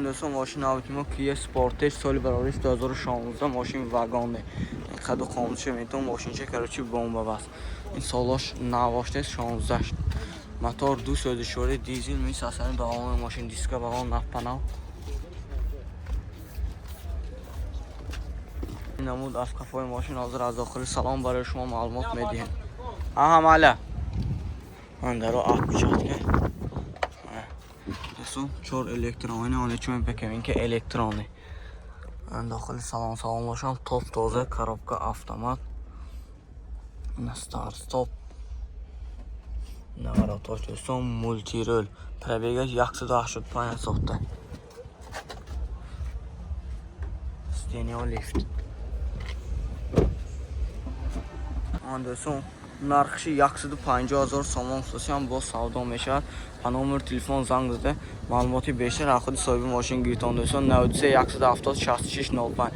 دوستان ماشین آبی ما کیه سپورتج سال برابرش 2016 ماشین واگانه این خد خاموشه میتون ماشین چه کراچی بمب بس این سالاش نواشته 16 موتور 2.4 دیزل میسازن با اون ماشین دیسکا با اون نفپناو نمود از کفای ماشین حاضر از داخل سلام برای شما معلومات میدیم اهم علی من درو آب بچات که چور الکترونی آنه چون بکنیم که الکترونی داخل سلام باشم توپ تازه коробка автомат старт стоп نواراتور دوستان مولتی رول пробегаш 185 сотта стенio лифт آن دوستان нархши 150,000 сомон хусусиан бо савдо мешавад ба номери телефон занг зада маълумоти бештар аз худи соҳиби мошин гирифтон доистон 93 170 66 05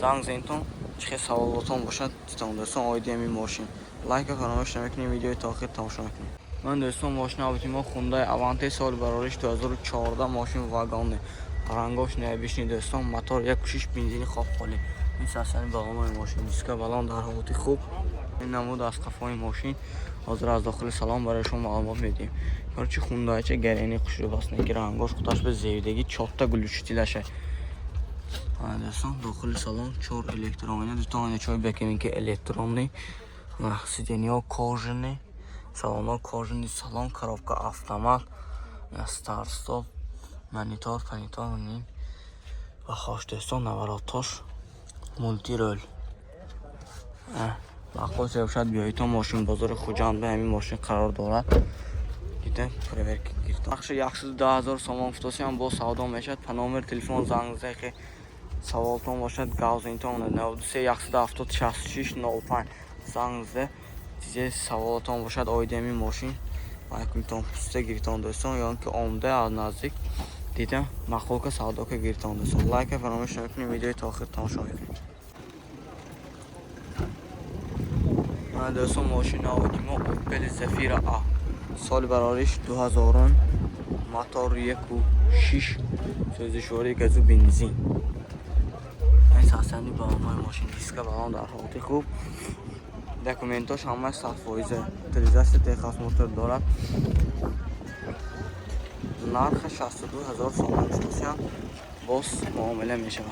занг зентон чӣ хел саволотон бошад дитон доистон оиди ҳамин мошин лайка фаромӯш намекунед видеои то охир тамошо мекунед ман доистон мошин автимо хундай аванте соли барориш 2014 мошин вагонне рангош небишни доистон мотор 1.6 бензини хобхоли این ساسانی بالون ماشین دیسکا بالون در حالت خوب این نمود از قفای ماشین حاضر از داخل سلام برای شما معلومات میدیم کارچی خوندای چه گرینی خوشو باسنه که رنگاش خودش به زیودگی 4 تا گلوچتی داشه دوستان داخل سلام 4 الکترونی دو تا چای بکنیم که الکترونی سیدنیا کاژنی سالنا کاژنی سلام коробка автомат старт стоп монитор панитор و خوش دوستان نواراتاش مولتی رول مخصوص شاید بیایی تا ماشین بازار خوجند به همین ماشین قرار دارد دیدم پرورک گرفتم بخش 110,000 سوم فوتوسی هم با سودا میشد په نامبر تلفن زنگ زده که سوالتون باشد گاز اینتون 93 170 66 05 زنگ زده دیگه سوالتون باشد آیده همین ماشین مایکلتون پوسته گرفتم دوستان یا اینکه آمده از نزدیک دیدم مخلوق سودا که گرفتم دوستان لایک فراموش نکنید ویدیو تا آخر تماشا کنید دوستان ماشین آودی ما اوپل زفیر آ سال برارش 2000 موتور 1.6 سوزشواری گازو بنزین این ساسانی با ما ماشین دیسکا بالون در حالت خوب دکومنتاش همه 100% تریزاست تخص موتور دارد نرخ 62,000 سوم فروشیان باز معامله می شود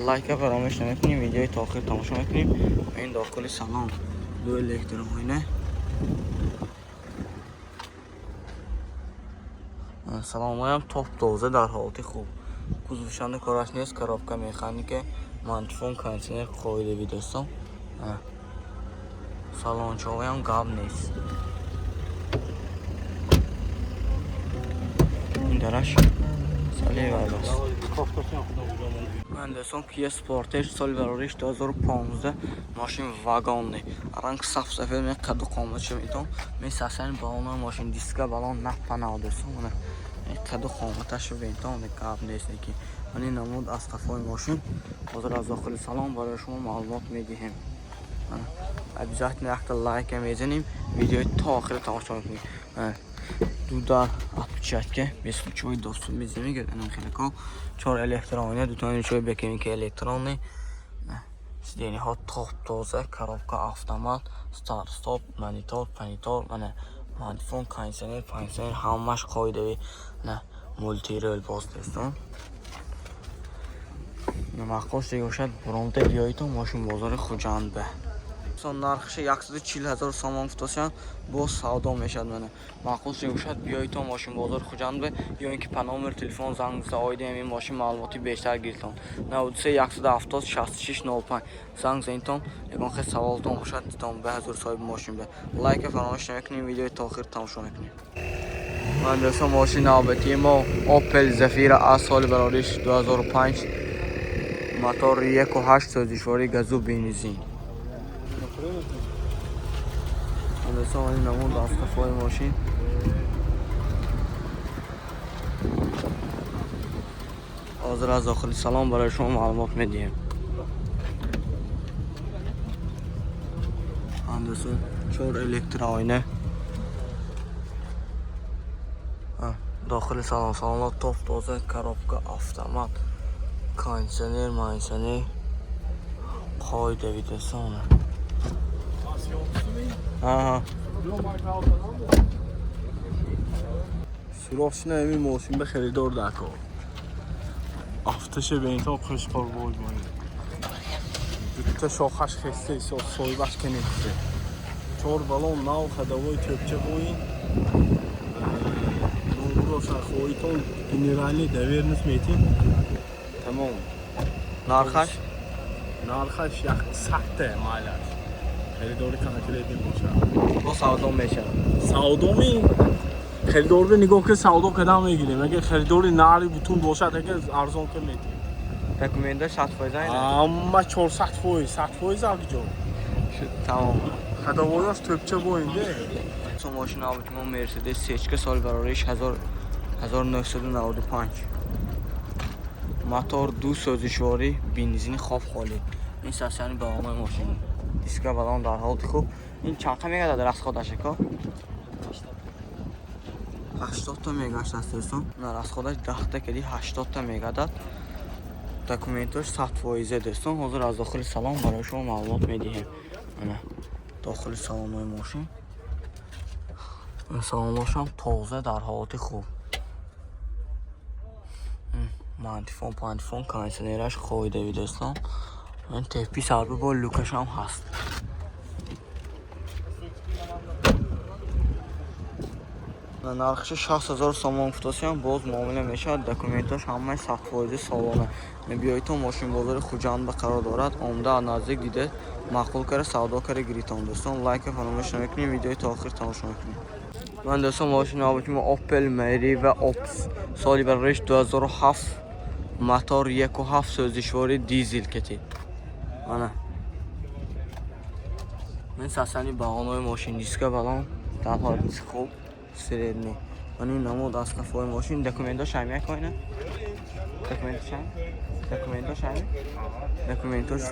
لایک فراموش نکنید ویدیوی تا آخر تماشا میکنید این داخل سلام دو الکترونی سلام هم توپ تازه در حالت خوب کوزوشنده کارش نیست коробка مکانیک مانتفون کانسینر قایده وی دوستان سالان چاوی هم گاب نیست این درش سالی ورداست من دوستان کیه سپورتج سال برارش 2015 ماشین واگانه رنگ صف سفید می قد و قامتش میتون می ساسن بالون ماشین دیسکا بالون نفپناو دوستان من قد و قامتش میتون گاب نیست که من این نمود از قفای ماشین حاضر از داخل سلام برای شما معلومات میدیم обязательно یک لایک میزنیم ویدیو تا آخر تماشا میکنیم دو در отпечатке без ключевой доступ میزنیم که این خیلی کو 4 الکترونی دو تا نشوی بکنیم که الکترونی سیدنی ها توپ تازه коробка автомат старт стоп монитор панитор من مایکروفون کانسینر پانسینر همش قایده نه مولتی رول باز دوستان مخصوص دیگه باشد برونده بیایی تا ماشین بازار خوجند به нархши 140,000 сомон футосиан бо савдо мешад мана махсус мебошад биёи то мошин бозор хуҷанд ё ин ки па номери телефон занг зада оиди ҳамин мошин маълумоти бештар гиртон 93 170 66 05 занг занитон ягон хел саволтон бошад дитон ба ҳазур соҳиби мошин бе лайка фаромӯш намекунем видеои то охир тамошо мекунем ман доистон мошин навбатии мо Opel Zafira A соли барориш 2005 мотор 1.8 сӯзишворӣ газу бензин دوستان این نمود از قفای ماشین حاضر از داخل سلام برای شما معلومات میدیم دوستان 4 الکترونی داخل سالن توپ تازه، коробка автомат, кондиционер, مانیسنر, قاعده ویتسانه. آها. سوراخش نمی ماشین به خریدار دکار. آفتش به این تا خشکار بود مایی. دوتا شاخش خسته ایسا سوی باش کنیده. چهار بالون ناو خداوی توپچه بوین. نورو شخویتون گنرالی دویرنس میتین. تمام. نارخش؟ نارخش یک سخته مالش. خریداری کنتر ایدیم باشه. با سودام میشه. سودامی؟ خریدار رو نگاه که سودا کدام میگیریم. اگه خریداری ناری بتون باشه دیگه ارزان کن میتین. دکومنت 100% اینه. اما 400%. 100% آگیجا. تمام. خداویاش توپچه بوینده. سو ماشین آبتیما مرسدس سیچکه سال برارش 1995. موتور دو سوزشواری بنزین خوب خالی. این ساسیانی با آمای ماشین. دیسکا بالان در حالت خوب. این چند تا میگه در از خودشه که 80 تا میگه است دوستان. نه از خودش 10 تا کلی 80 تا میگه داد. دکومنتش 100% دوستان. حاضر از داخل سالن برای شما معلومات میدیم. نه داخل سالن ماشین. سالنش هم تازه در حالت خوب. مانتیفون پانتیفون کانسنرش خویده وی دوستان. این تپی سربه با لوکش هم هست. نرخش 60000 سوم گفتاسی هم باز معامله میشه. دکومنتاش همه 100% سالانه. بیایید ماشین بازار خوجند به قرار دارد. عمده نزدیک دیده معقول کره سودا کره گریتون دوستان. لایک فراموش نکنید، ویدیو تا آخر تماشا کنید. من دوستان ماشین آبتیم اوپل میری و اوپس سالی برایش 2007 موتور 1.7 سوزشواری دیزل کتی. من ساسانی باغانوی ماشین دیسکا بالان در حالت خوب سریرنی. من این نمود از کفای ماشین دکومنتاش هم کنه. دکومنتاش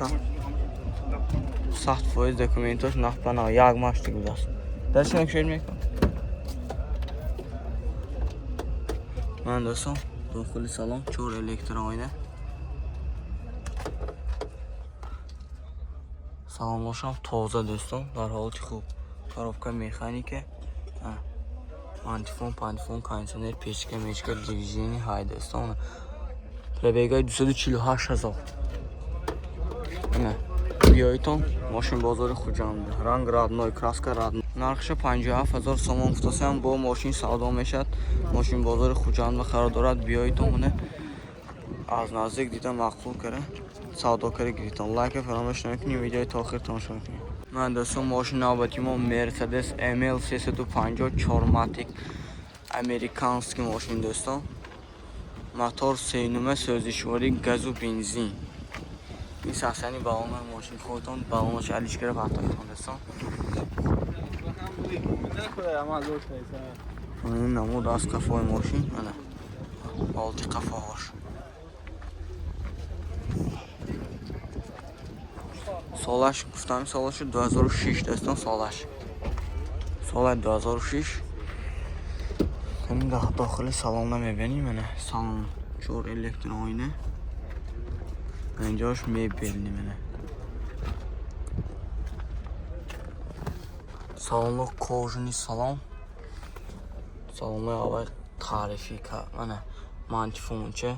100% دکومنتاش نخبنا یک ماش دیگه است. درشون یک شیر میکنم. من دوستان داخل سالن چور الکترونیه. سالنش هم تازه دوستان در حالت خوب. коробка مکانیکه. مانتیفون پانتیفون کانسنر پیچکه میچکه دیویژنی های دوستان. پربیگای 248000. نه بیایتون ماشین بازار خوجند. رنگ رادنوی کراسکا رادنوی. نرخش 57000 سوم گفتاسی هم با ماشین سودا میشد. ماشین بازار خوجند و قرار دارد. بیایتون از نزدیک دیدن مقبول کرده سودا کره گریتون. لایک فراموش نکنید، ویدیو تا آخر تماشا کنید. من دوستان ماشین آبتیما مرسدس ML 350 ماتیک امریکانسکی ماشین دوستان. موتور 3 سوزشواری گاز و بنزین. این ساسانی بالون ماشین خودتون بالونش علیش کرده پاتایتون دوستان. این نمود از کفای ماشین. نه آلتی قفاهاش. سالش گفتم سالش 2006 دوستان. سال 2006. این داخل سالن میبینیم. من سالن چور الکترونیه. اینجاش میبینیم. من سالن کوژنی سالن آوای تعریفی که من مانتیفون چه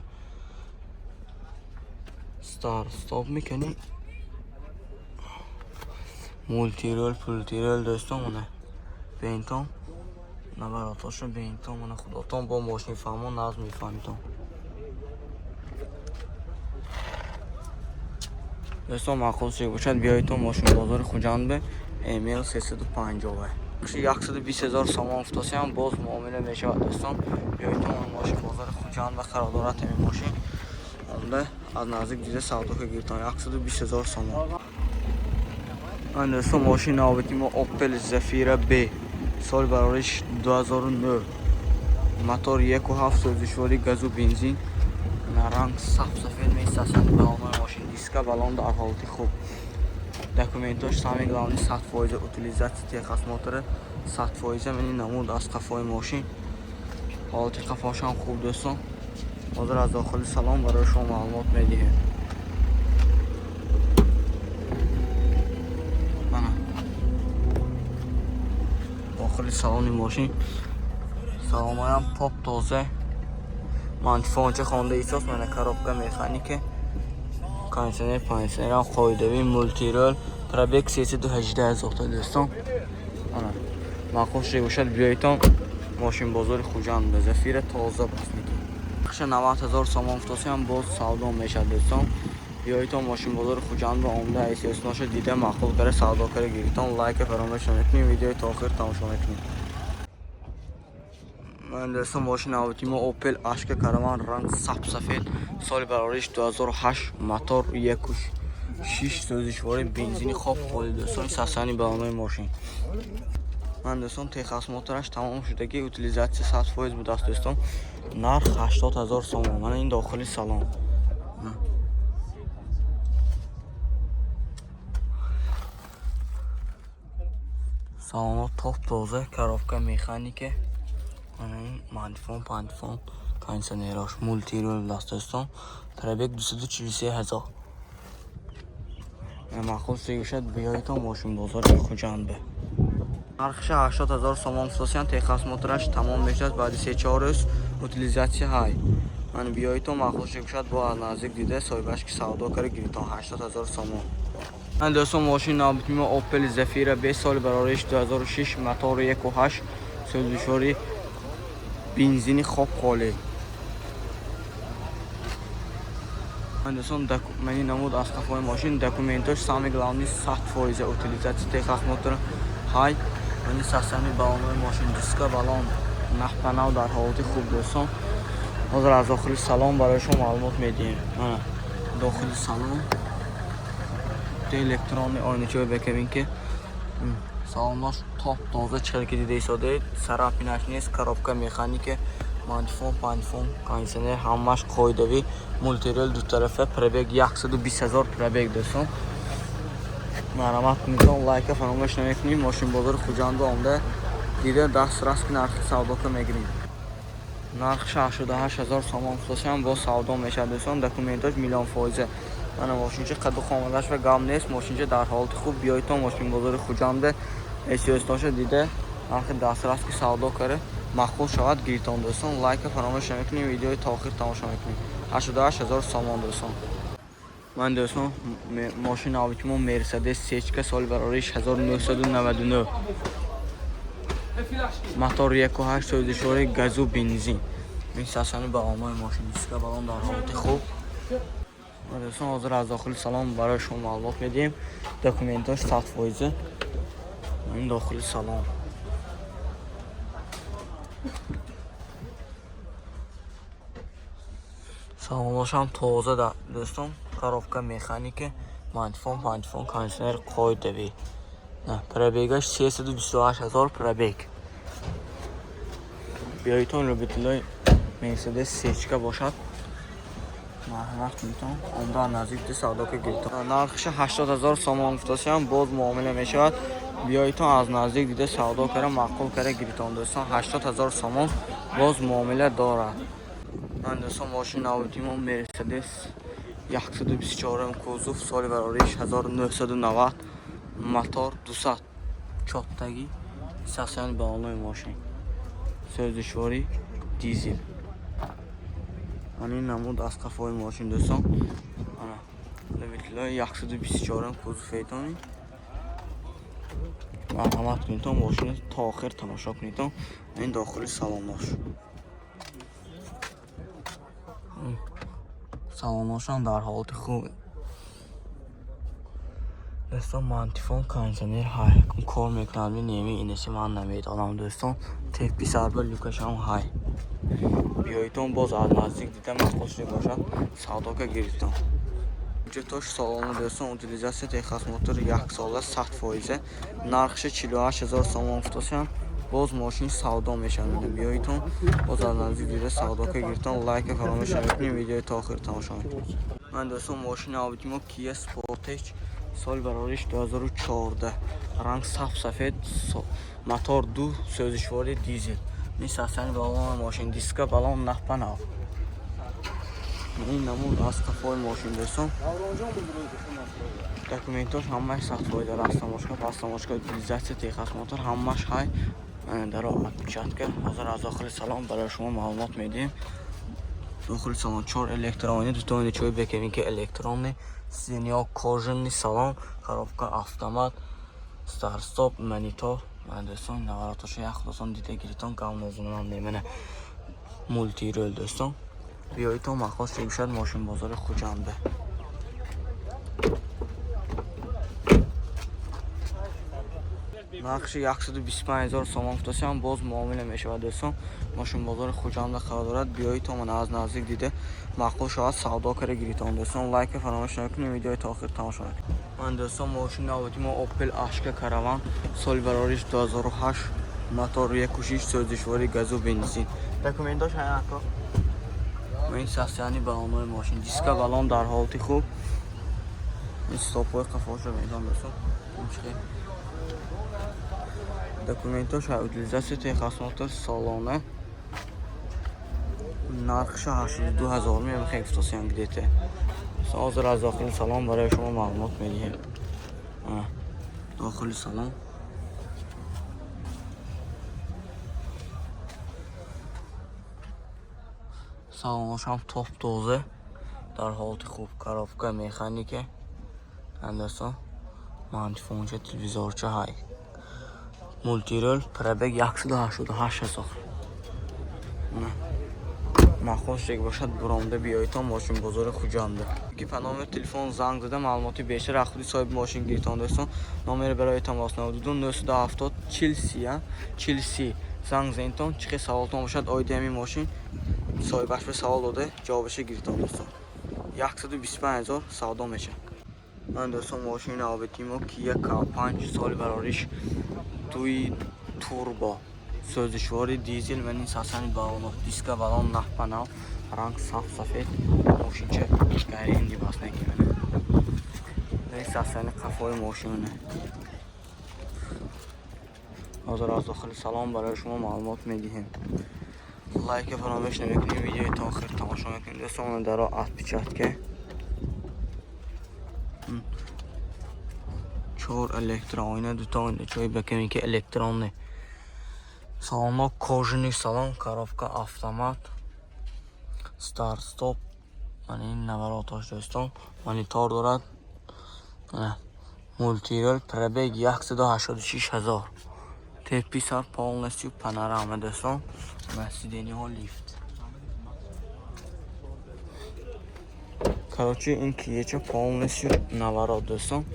استاپ میکنی. مولتی رول دوستان. من بینتون نبراتاش بینتون. من خودتون با ماشین فهمون ناز میفهمیتون دوستان. معقول چه باشد بیایتون ماشین بازار خوجند به ML 350. 120000 سوم گفتاسی هم باز معامله میشه دوستان. بیایتون ماشین بازار خوجند و قرار دارد. این ماشین عمده از نزدیک دیده سودا که گرفتن 120000 سوم. من دوستان ماشین آبتیم اوپل زفیره B سال برایش 2009 موتور 1.7 سوزشواری گاز و بنزین. رنگ سفید میسازن به آمار ماشین. دیسکا بالون در حالت خوب. دکومنتاش سامیگلانی 100% اوتیلیزاسی تخص موتور 100%. من نمود از قفای ماشین. حالت قفاش هم خوب دوستان. حاضر از داخل سالن برای شما معلومات میدیم. داخل سالن ماشین سالن‌های هم تاپ تازه. منفانچه خونده ایساس منه کارابکا مکانیکه. کانسنر پانسنر هم قایدوی مولتی رول پرابک 318,000 تا دوستان. من خوش باشد بیایتان ماشین بازار خوجند به زفیر تازه بس میگیم. بخش 90,000 سامان افتاسی هم باز سودا میشه دوستان. بیایتان ماشین بازار خوجند و عمده ایسیاسناش دیده مخلوق کره سودا کره گیریتان لایک فراموش نکنید ویدیو تا آخر تماشا کنید. من دوستان ماشین اوتیما اوپل اشک کاروان رنگ سفید سال برارش 2008 موتور 1.6 سوزشوار بنزینی خوب خالی دوستان ساسانی برنامه ماشین. من دوستان تخصص موتورش تمام شدگی اوتیلیزاسی 100% بود است دوستان. نرخ 80,000 سوم. من این داخلی سالن سالن تاپ تازه کارابکا مکانیکه. منفون پانفون کانسنراش مولتی رول است دوستان. پرابک 243,000. معقول سیوشد بیایتان ماشین بازار خوجند به نرخش 80,000 سوم افتاسیان تخصص موتورش تمام میشد بعد 3-4 روز اوتیلیزاسی های. من بیایتان معقول سیوشد با نزدیک دیده صاحبش که سودا کره گیریتان 80,000 سوم. من دوستان ماشین نابتیما اوپل زفیر 20 سال برارش 2006 موتور 1.8 سوزشواری بنزینی خوب خالی. من دوستان منی نمود از قفای ماشین دکومنتاش سامی گلاونی 100% اوتیلیزاسی تخصص موتور های. من ساسانی بالون ماشین دیسکا بالون نخپناو در حالت خوب دوستان. حاضر از داخل سالن برای شما معلومات میدیم. من داخل سالن الکترون آینه بکنین که سالناش تاپ تازه چرکی دیده ایستاده. سراپیناش نیست کارابکا مکانیکه. منفون پانفون کانسنر همش قایدوی مولتی رول دو طرفه پرابک 120,000 پرابک دوستان. مرحمت میکنم لایک فراموش نکنید. ماشین بازار خوجند و عمده دیده دست راست که نرخ سودا که میگیریم. نرخ 68,000 سوم افتاسی هم با سودا میشه دوستان. دکومنتاش میلیون فایزه. من ماشینچه قد و خامدش و گم نیست. ماشینچه در حالت خوب بیایتان ماشین بازار خوجند ایسیاسناش دیده نرخ دست راست که سودا کره مخبول شود گیریتان دوستان. لایک فراموش نکنید ویدیو تا آخر تماشا کنید. 88,000 سوم دوستان. من دوستان ماشین اوتیما مرسدس سیچکا سال برارش 1999 موتور 1.8 سوزشوار گاز و بنزین. این ساسانی با آمای ماشین دیسکا بالون در حالت خوب. من دوستان حاضر از داخل سالن برای شما معلومات میدیم. دکومنتاش 100%. این داخل سالن سالناش هم تازه دوستان. کارابکا مکانیکه. منفون پانفون کانسنر قایدوی. نه پرابکش 328,000 پرابک. بیایتان رو بتلای مرسدس سیچکا باشد مرحمت میتون عمده نزدیک سودا که گیریتان. نرخش 80,000 سوم افتاسی هم باز معامله میشود. بیایتان از نزدیک دیده سودا کره معقول کره گیریتان دوستان. 80,000 سوم باز معامله دارد. من دوستان ماشین اوتیما مرسدس 124 کوزوف سال برارش 1990 موتور 200 چاپتگی ساسیان بالای ماشین سوزشواری دیزل. این نمود از قفای ماشین دوستان. لویتلای 124 کوزوف ایتانی مرحمت کنید ماشین تا آخر تماشا کنید. این داخل سالناش سالناش هم در حالت خوبه دوستان. منتفون کانسنر های کار میکنم نیمی اینشی من نمیدانم دوستان. تیپی سربر لوکش هم های. بیایتون باز از نزدیک دیدم خوشی باشد سودا که گیریتان. جتاش سالن دوستان اوتیلیزاسی تخصص موتور 1 ساله 100%. نرخش 48,000 سوم افتاسی هم باز ماشین سودا میشن. بیایتون باز از نزدیک دیده سودا که گیریتان. لایک فراموش نکنید ویدیو تا آخر تماشا کنید. من دوستان ماشین اوتیما کیا سپورتج سال برارش 2014 رنگ سفید موتور 2 سوزشوار دیزل نیست اصلا بالان ماشین دیسکا بالان نخپناو این نمون از کفای ماشین دوستان دکومنتاش همش سخت فایده راستاماشکا پاستاماشکا utilizatsiya texas motor همش های در отпечатка حاضر از داخل سالن برای شما معلومات میدیم داخل سالن 4 الکترونی دو تا چوب بکنیم که الکترونی سینیا کожаный салон коробка автомат стар стоп монитор دوستان نواراتش یک دوستان دیده گیریتون کام نزونم نمیمونه مولتی رول دوستان بیایید تو مخواست بشد ماشین بازار خوجنده نقش 125,000 سوم فروشی هم باز معامله میشه دوستان ماشین بازار خوجنده قرار دارد بیایید تو من از نزدیک دیده مخواست شاید سودا کنه گیریتون دوستان لایک فراموش نکنید ویدیو تا آخر تماشا کنید من دوستان ماشین نوتی ما اوپل اشکا کاروان سال براریش 2008 موتور 1.6 سوزشواری گاز و بنزین دکومنتاش هست این ساسیانی بالانای ماشین دیسکا بالان در حالتی خوب این استاپای قفاش رو میدم دوستان دکومنتاش های utilizatsiya texas motor سالانه نرخش 82,000 میخوایم فتاسیان گیدیته حاضر از داخل سالن برای شما معلومات میدیم داخل سالن سالنش هم توپ دوزه در حالت خوب коробка مکانیکه اندسا مانتفونچه تلویزیورچه های مولتی رول پربگ 188,000 مخواست یک باشد برامده بیایید تا ماشین بازار خوجنده که پنامه تلفن زنگ زده معلوماتی بیشتر از خودی صاحب ماشین گیرتان دوستان نامر برای تماس 92 970 40 زنگ زنیتون چه سوالتون باشد آیده همین ماشین صاحبش به سوال داده جوابش گیرتان دوستان 125,000 سودا میشه من دوستان ماشین آبتیمو کیا K5 سال براریش توی توربو سوزشواری دیزل و این ساسانی بالانو دیسکا بالان نخپناو رنگ صاف سفید ماشین چه گری اندی باس نکیمونه این ساسانی قفای ماشینه حاضر از داخل سلام برای شما معلومات میدیم لایک فراموش نمیکنیم ویدیو تا آخر تماشا میکنیم دوستان در отпечатка 4 الکترونی دو تا چوی بکنیم که الکترونی салоно кожаный салон коробка автомат старт стоп من این نواراتاش دوستان مانیتور دارد مولتی رول پربگ 186,000 تپی سر полностью پانوراما دوستان و سیدنی ها لیفت короче این کیچه полностью نوارات دوستان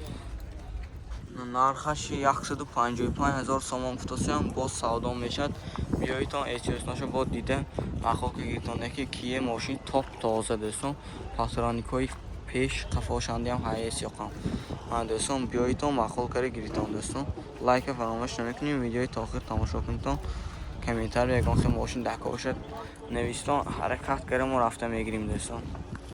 نرخش 155,000 سوم فتاسیان باز سودا میشد بیایید تا احتیاج با دیده اخو که گیرتونه که کیه ماشین توپ تازه دوستان پاسرانیکای پیش قفاشندی هم هست یقام دوستان بیایید تا مخول کاری گیرتون دوستان لایک فراموش نمیکنیم ویدیوی تا آخر تماشا کنید تا کامنتر بگید که ماشین دکا باشد نویستان حرکت کردیم و رفته میگیریم دوستان